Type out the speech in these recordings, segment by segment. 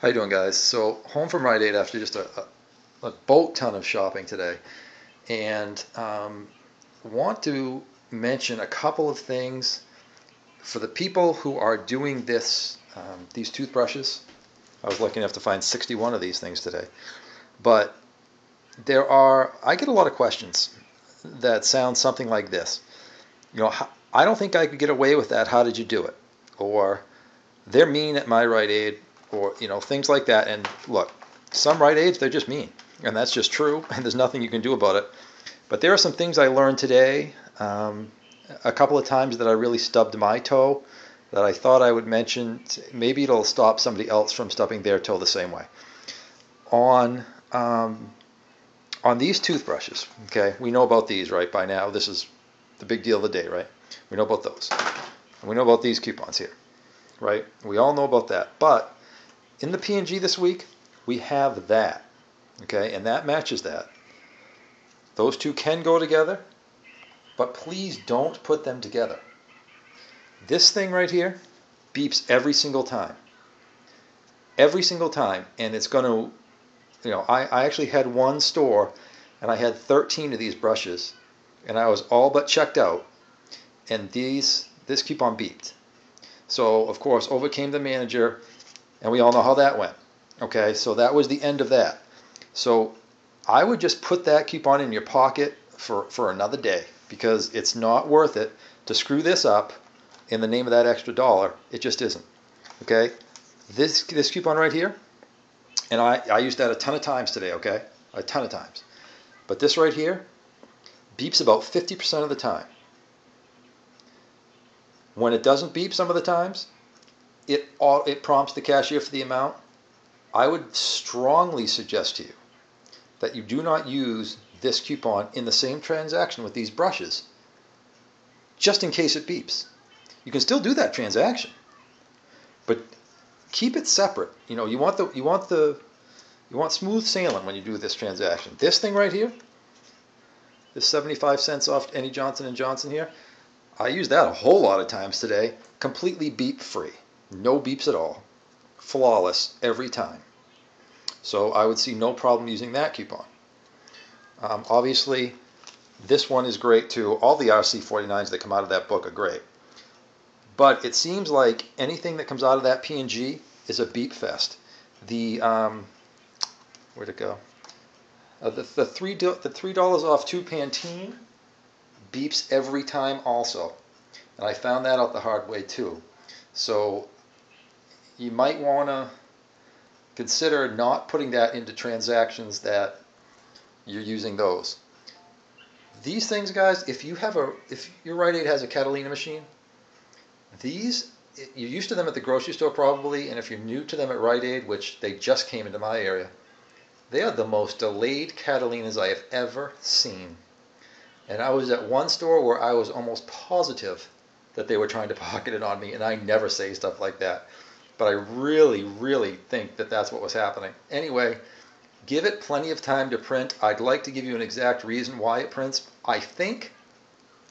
How you doing, guys? So home from Rite Aid after just a boat ton of shopping today, and want to mention a couple of things for the people who are doing these toothbrushes. I was lucky enough to find 61 of these things today, but I get a lot of questions that sound something like this. I don't think I could get away with that. How did you do it? Or they're mean at my Rite Aid, or things like that. And look, some Rite Aids, they're just mean, and that's just true, and there's nothing you can do about it. But there are some things I learned today, a couple of times that I really stubbed my toe, that I thought I would mention. Maybe it'll stop somebody else from stubbing their toe the same way. On on these toothbrushes, okay, we know about these, right? By now, this is the big deal of the day, right? We know about those. And we know about these coupons here, right? We all know about that. But in the P&G this week, we have that, okay? And that matches that. Those two can go together, but please don't put them together. This thing right here beeps every single time. Every single time. And it's going to, I actually had one store, and I had 13 of these brushes, and I was all but checked out, and this coupon beeped. So, of course, over came the manager, and we all know how that went. Okay, so that was the end of that. So I would just put that coupon in your pocket for another day, because it's not worth it to screw this up in the name of that extra dollar. It just isn't. Okay, this coupon right here, and I used that a ton of times today, okay? A ton of times. But this right here beeps about 50% of the time. When it doesn't beep some of the times, it prompts the cashier for the amount. I would strongly suggest to you that you do not use this coupon in the same transaction with these brushes, just in case it beeps. You can still do that transaction, but keep it separate. You want smooth sailing when you do this transaction. This thing right here, this 75 cents off any Johnson & Johnson here, I used that a whole lot of times today, completely beep free. No beeps at all. Flawless every time. So I would see no problem using that coupon. Obviously, this one is great too. All the RC49s that come out of that book are great. But it seems like anything that comes out of that P&G is a beep fest. Where'd it go? The $3 off 2 Pantene beeps every time also. And I found that out the hard way too. So you might want to consider not putting that into transactions that you're using those. These things, guys, if your Rite Aid has a Catalina machine, you're used to them at the grocery store probably, and if you're new to them at Rite Aid, which they just came into my area, they are the most delayed Catalinas I have ever seen. And I was at one store where I was almost positive that they were trying to pocket it on me, and I never say stuff like that. But I really, really think that that's what was happening. Anyway, give it plenty of time to print. I'd like to give you an exact reason why it prints. I think,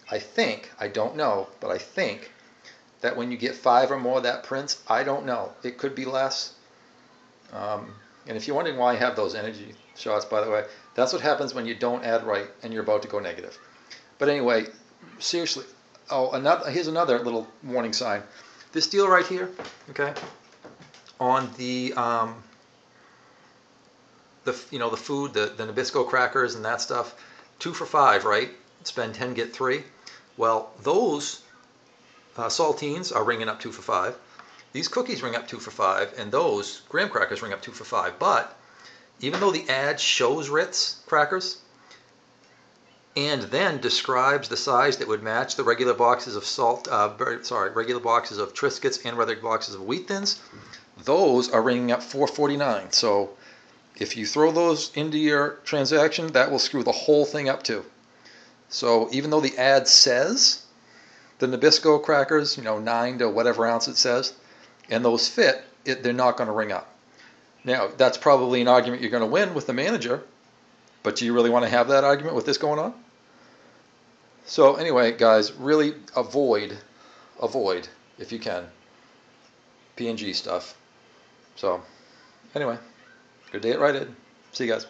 I don't know, but I think that when you get 5 or more, that prints. I don't know. It could be less. And if you're wondering why I have those energy shots, by the way, that's what happens when you don't add right and you're about to go negative. But anyway, seriously, here's another little warning sign. This deal right here, okay, on the food, the Nabisco crackers and that stuff, 2 for $5, right? Spend 10, get 3. Well, those saltines are ringing up 2 for $5. These cookies ring up 2 for $5, and those graham crackers ring up 2 for $5. But even though the ad shows Ritz crackers and then describes the size that would match the regular boxes of regular boxes of Triscuits and regular boxes of Wheat Thins, those are ringing up $4.49. So if you throw those into your transaction, that will screw the whole thing up too. So even though the ad says the Nabisco crackers, 9 to whatever ounce it says, and those fit, they're not going to ring up. Now, that's probably an argument you're going to win with the manager, but do you really want to have that argument with this going on? So anyway, guys, really avoid, if you can, P&G stuff. So Anyway, good day at Rite Aid. See you guys.